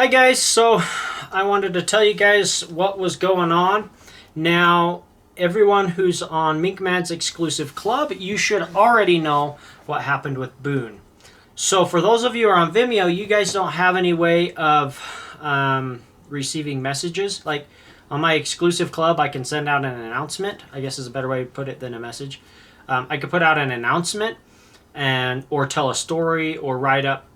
Hi guys, so I wanted to tell you guys what was going on. Now, everyone who's on Mink Mad's exclusive club, you should already know what happened with Boone. So for those of you who are on Vimeo, you guys don't have any way of receiving messages. Like on my exclusive club, I can send out an announcement. I guess is a better way to put it than a message. I could put out an announcement or tell a story or write up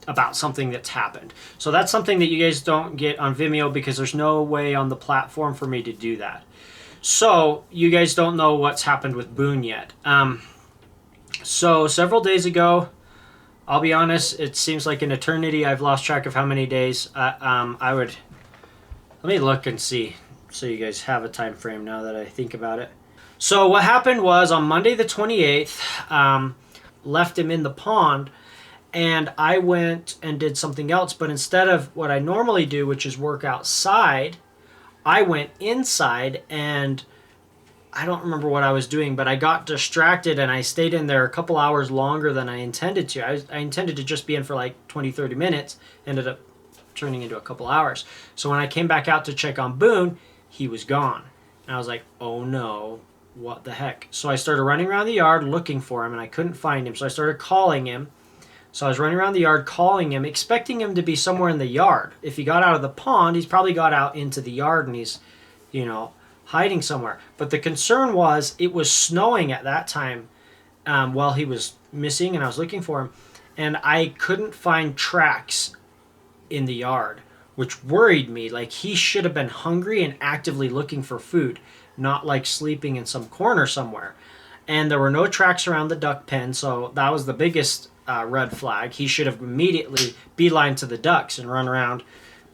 about something that's happened. So that's something that you guys don't get on Vimeo because there's no way on the platform for me to do that. So you guys don't know what's happened with Boone yet. So several days ago, I'll be honest, it seems like an eternity. I've lost track of how many days. Let me look and see so you guys have a time frame now that I think about it. So what happened was on Monday the 28th, left him in the pond, and I went and did something else, but instead of what I normally do, which is work outside, I went inside, and I don't remember what I was doing, but I got distracted and I stayed in there a couple hours longer than I intended to. I intended to just be in for like 20-30 minutes, ended up turning into a couple hours. So when I came back out to check on Boone, he was gone. And I was like, oh no, what the heck? So I started running around the yard looking for him, and I couldn't find him. So I started calling him. So I was running around the yard calling him, expecting him to be somewhere in the yard. If he got out of the pond, he's probably got out into the yard and he's, hiding somewhere. But the concern was it was snowing at that time while he was missing, and I was looking for him. And I couldn't find tracks in the yard, which worried me. Like, he should have been hungry and actively looking for food, not like sleeping in some corner somewhere. And there were no tracks around the duck pen, so that was the biggest red flag. He should have immediately beeline to the ducks and run around,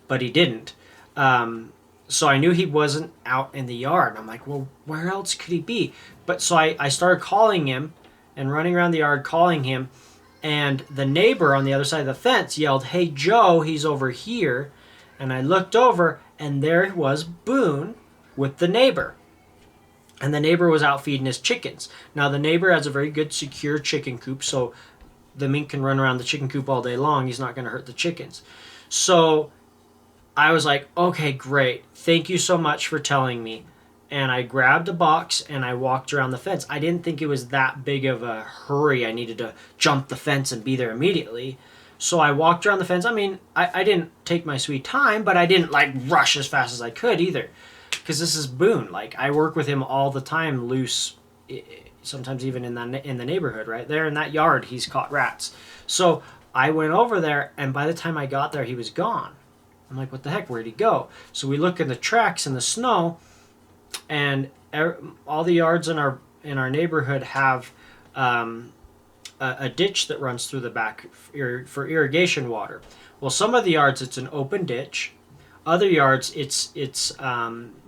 but he didn't. So I knew he wasn't out in the yard. I'm like, well, where else could he be? But so I started calling him and running around the yard calling him, and the neighbor on the other side of the fence yelled, "Hey, Joe, he's over here." And I looked over, and there was Boone with the neighbor. And the neighbor was out feeding his chickens. Now, the neighbor has a very good, secure chicken coop, so the mink can run around the chicken coop all day long. He's not going to hurt the chickens. So I was like, okay, great. Thank you so much for telling me. And I grabbed a box and I walked around the fence. I didn't think it was that big of a hurry. I needed to jump the fence and be there immediately. So I walked around the fence. I mean, I didn't take my sweet time, but I didn't like rush as fast as I could either. Because this is Boone. Like, I work with him all the time, loose, sometimes even in the neighborhood, right? There in that yard, he's caught rats. So I went over there, and by the time I got there, he was gone. I'm like, what the heck? Where'd he go? So we look in the tracks in the snow, and all the yards in our neighborhood have a ditch that runs through the back for irrigation water. Well, some of the yards, it's an open ditch. Other yards, it's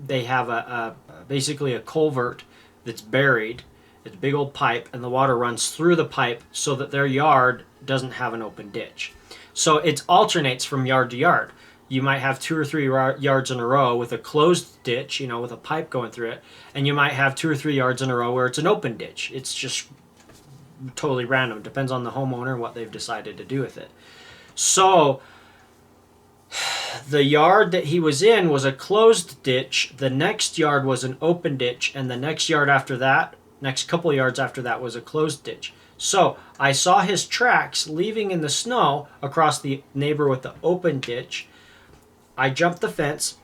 they have basically a culvert that's buried. It's a big old pipe, and the water runs through the pipe so that their yard doesn't have an open ditch. So it alternates from yard to yard. You might have 2 or 3 yards in a row with a closed ditch, with a pipe going through it, and you might have 2 or 3 yards in a row where it's an open ditch. It's just totally random. It depends on the homeowner and what they've decided to do with it. So the yard that he was in was a closed ditch. The next yard was an open ditch, and the next yard after that, next couple yards after that, was a closed ditch. So I saw his tracks leaving in the snow across the neighbor with the open ditch. I jumped the fence,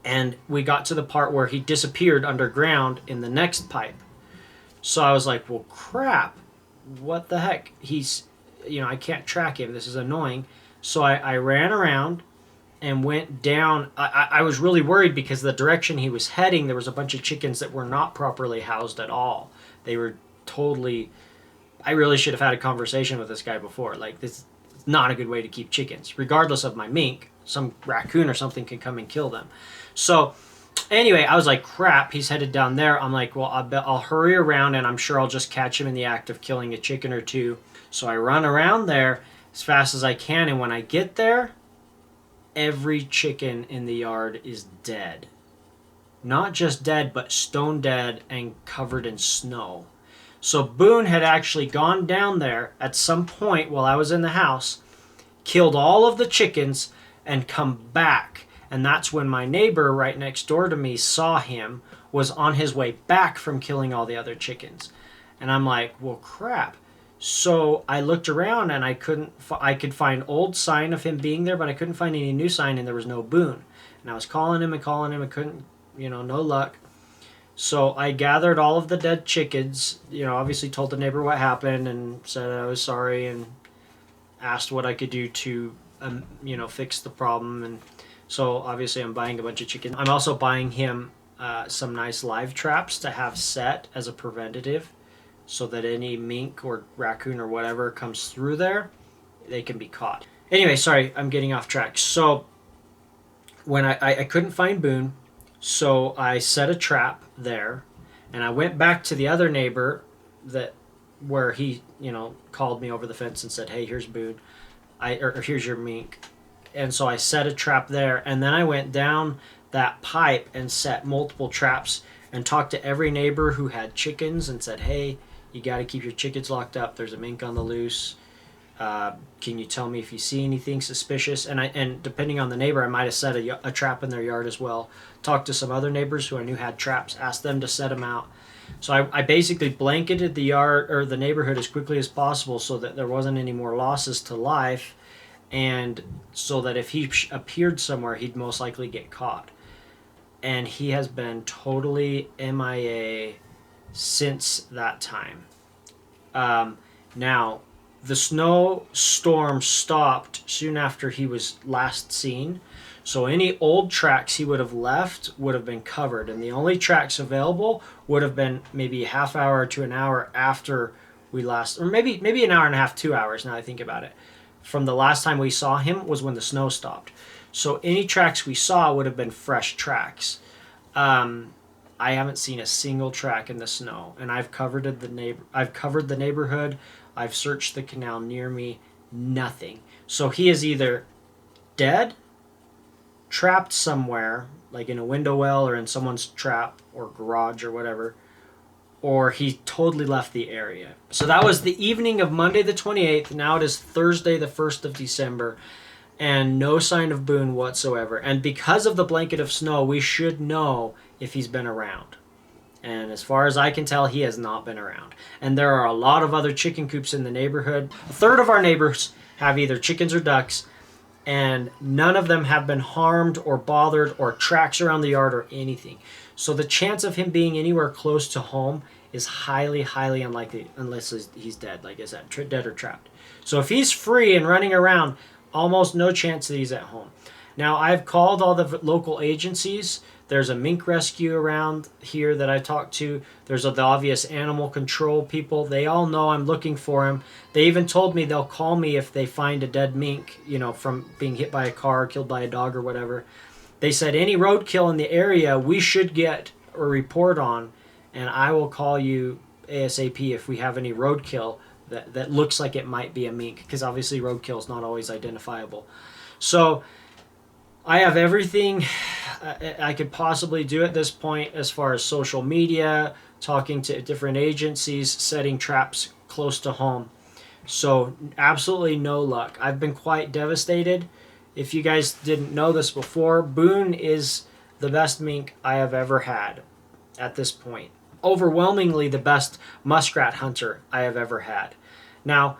and we got to the part where he disappeared underground in the next pipe. So I was like, well, crap, what the heck? He's, I can't track him. This is annoying. So I ran around and went down. I was really worried because the direction he was heading, there was a bunch of chickens that were not properly housed at all. They were totally... I really should have had a conversation with this guy before. Like, this is not a good way to keep chickens. Regardless of my mink, some raccoon or something can come and kill them. So anyway, I was like, crap, he's headed down there. I'm like, well, I'll hurry around, and I'm sure I'll just catch him in the act of killing a chicken or two. So I run around there as fast as I can, and when I get there, every chicken in the yard is dead. Not just dead, but stone dead and covered in snow. So Boone had actually gone down there at some point while I was in the house, killed all of the chickens, and come back. And that's when my neighbor right next door to me saw him, was on his way back from killing all the other chickens. And I'm like, well, crap. So I looked around and I could find old sign of him being there, but I couldn't find any new sign, and there was no Boone. And I was calling him and couldn't, no luck. So I gathered all of the dead chickens, obviously told the neighbor what happened and said I was sorry and asked what I could do to, fix the problem. And so obviously I'm buying a bunch of chickens. I'm also buying him some nice live traps to have set as a preventative, so that any mink or raccoon or whatever comes through there, they can be caught. Anyway, sorry, I'm getting off track. So when I couldn't find Boone, so I set a trap there, and I went back to the other neighbor where he, called me over the fence and said, hey, here's Boone, or here's your mink. And so I set a trap there, and then I went down that pipe and set multiple traps and talked to every neighbor who had chickens and said, hey, you got to keep your chickens locked up. There's a mink on the loose. Can you tell me if you see anything suspicious? And depending on the neighbor, I might have set a trap in their yard as well. Talked to some other neighbors who I knew had traps, asked them to set them out. So I basically blanketed the yard or the neighborhood as quickly as possible so that there wasn't any more losses to life, and so that if he appeared somewhere, he'd most likely get caught. And he has been totally MIA since that time. Now, the snowstorm stopped soon after he was last seen, so any old tracks he would have left would have been covered, and the only tracks available would have been maybe a half hour to an hour after we last, or maybe an hour and a half, 2 hours, now I think about it, from the last time we saw him was when the snow stopped. So any tracks we saw would have been fresh tracks. I haven't seen a single track in the snow, and I've covered the neighborhood. I've searched the canal near me. Nothing. So he is either dead, trapped somewhere, like in a window well or in someone's trap or garage or whatever, or he totally left the area. So that was the evening of Monday the 28th. Now it is Thursday the 1st of December, and no sign of Boone whatsoever. And because of the blanket of snow, we should know if he's been around. And as far as I can tell, he has not been around. And there are a lot of other chicken coops in the neighborhood. A third of our neighbors have either chickens or ducks, and none of them have been harmed or bothered or tracks around the yard or anything. So the chance of him being anywhere close to home is highly, highly unlikely, unless he's dead, like I said, dead or trapped. So if he's free and running around, almost no chance that he's at home. Now, I've called all the local agencies. There's a mink rescue around here that I talked to. There's the obvious animal control people. They all know I'm looking for him. They even told me they'll call me if they find a dead mink, from being hit by a car, killed by a dog or whatever. They said any roadkill in the area we should get a report on, and I will call you ASAP if we have any roadkill that looks like it might be a mink, because obviously roadkill is not always identifiable. So I have everything I could possibly do at this point as far as social media, talking to different agencies, setting traps close to home. So absolutely no luck. I've been quite devastated. If you guys didn't know this before, Boone is the best mink I have ever had at this point. Overwhelmingly the best muskrat hunter I have ever had. Now,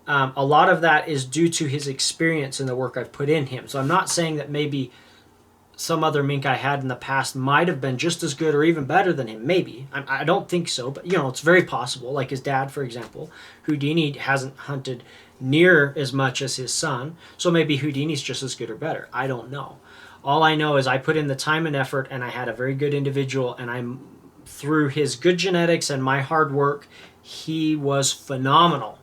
a lot of that is due to his experience and the work I've put in him. So I'm not saying that maybe some other mink I had in the past might have been just as good or even better than him. Maybe. I don't think so, but it's very possible. Like his dad, for example. Houdini hasn't hunted near as much as his son, so maybe Houdini's just as good or better. I don't know. All I know is I put in the time and effort, and I had a very good individual, and through his good genetics and my hard work, he was phenomenal.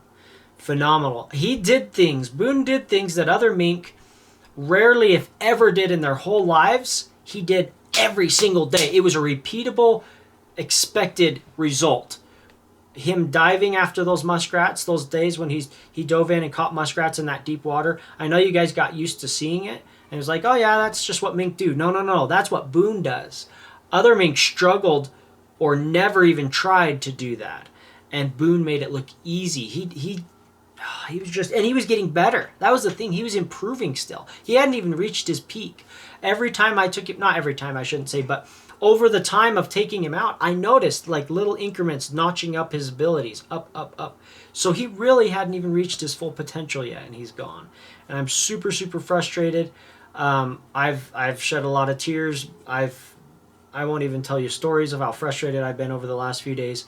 Phenomenal. He did things. Boone did things that other mink rarely, if ever, did in their whole lives. He did every single day. It was a repeatable, expected result. Him diving after those muskrats, those days when he dove in and caught muskrats in that deep water. I know you guys got used to seeing it, and it was like, oh yeah, that's just what mink do. No. That's what Boone does. Other mink struggled or never even tried to do that. And Boone made it look easy. He he was just, and he was getting better. That was the thing. He was improving still. He hadn't even reached his peak. Every time I took him, not every time, I shouldn't say, but over the time of taking him out, I noticed like little increments notching up his abilities, up, up, up. So he really hadn't even reached his full potential yet, and he's gone. And I'm super, super frustrated. I've shed a lot of tears. I won't even tell you stories of how frustrated I've been over the last few days.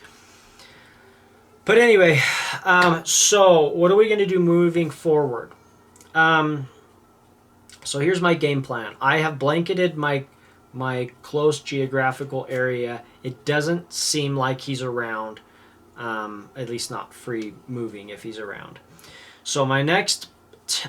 But anyway, so what are we going to do moving forward? So here's my game plan. I have blanketed my close geographical area. It doesn't seem like he's around, at least not free moving if he's around. So my next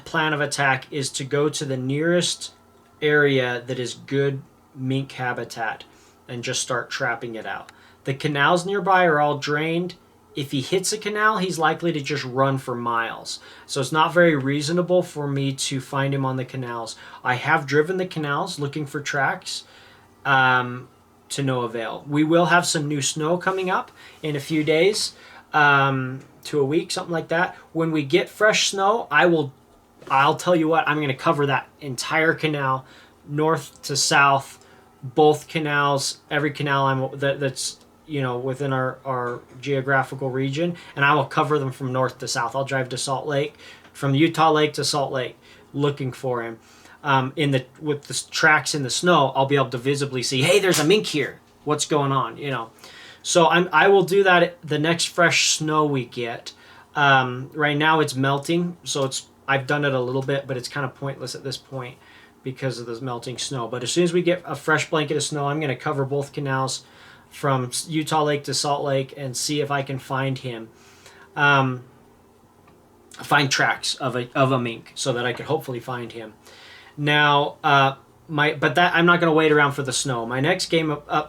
plan of attack is to go to the nearest area that is good mink habitat and just start trapping it out. The canals nearby are all drained. If he hits a canal, he's likely to just run for miles. So it's not very reasonable for me to find him on the canals. I have driven the canals looking for tracks, to no avail. We will have some new snow coming up in a few days, to a week, something like that. When we get fresh snow, I'll tell you what, I'm going to cover that entire canal, north to south, both canals, every canal that's within our geographical region, and I will cover them from north to south. I'll drive to Salt Lake, from Utah Lake to Salt Lake, looking for him. With the tracks in the snow, I'll be able to visibly see, hey, there's a mink here. What's going on? So I will do that the next fresh snow we get. Right now it's melting, so I've done it a little bit, but it's kind of pointless at this point because of the melting snow. But as soon as we get a fresh blanket of snow, I'm going to cover both canals from Utah Lake to Salt Lake and see if I can find him, find tracks of a mink so that I could hopefully find him. Now, I'm not going to wait around for the snow. My next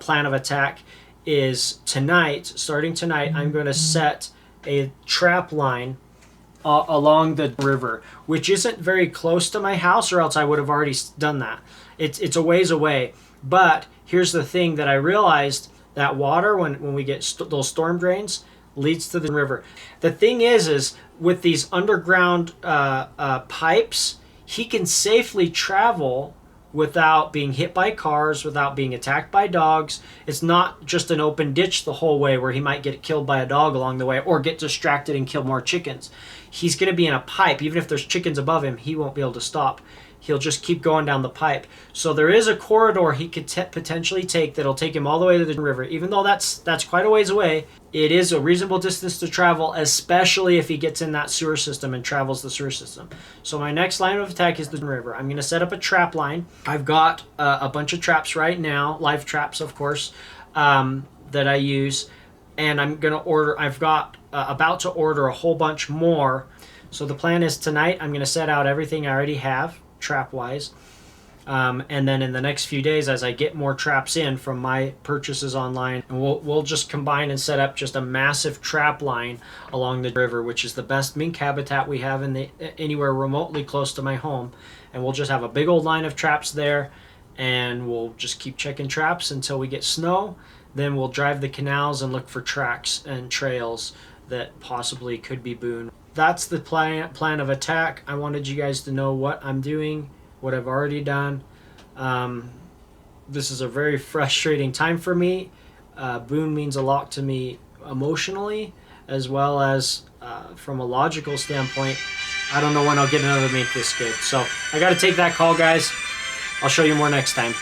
plan of attack is starting tonight, I'm going to set a trap line along the river, which isn't very close to my house, or else I would have already done that. It's a ways away. But here's the thing that I realized. That water, when we get those storm drains, leads to the river. The thing is with these underground pipes, he can safely travel without being hit by cars, without being attacked by dogs. It's not just an open ditch the whole way where he might get killed by a dog along the way or get distracted and kill more chickens. He's going to be in a pipe. Even if there's chickens above him, he won't be able to stop. He'll just keep going down the pipe. So there is a corridor he could potentially take that'll take him all the way to the river. Even though that's quite a ways away, it is a reasonable distance to travel, especially if he gets in that sewer system and travels the sewer system. So my next line of attack is the river. I'm going to set up a trap line. I've got a bunch of traps right now, live traps, of course, that I use. And I'm going to order, I've got about to order a whole bunch more. So the plan is tonight I'm going to set out everything I already have, trap-wise. And then in the next few days, as I get more traps in from my purchases online, we'll just combine and set up just a massive trap line along the river, which is the best mink habitat we have anywhere remotely close to my home. And we'll just have a big old line of traps there, and we'll just keep checking traps until we get snow. Then we'll drive the canals and look for tracks and trails that possibly could be Boone. That's the plan of attack. I wanted you guys to know what I'm doing, what I've already done. This is a very frustrating time for me. Boone means a lot to me emotionally, as well as from a logical standpoint. I don't know when I'll get another mink this good. So I got to take that call, guys. I'll show you more next time.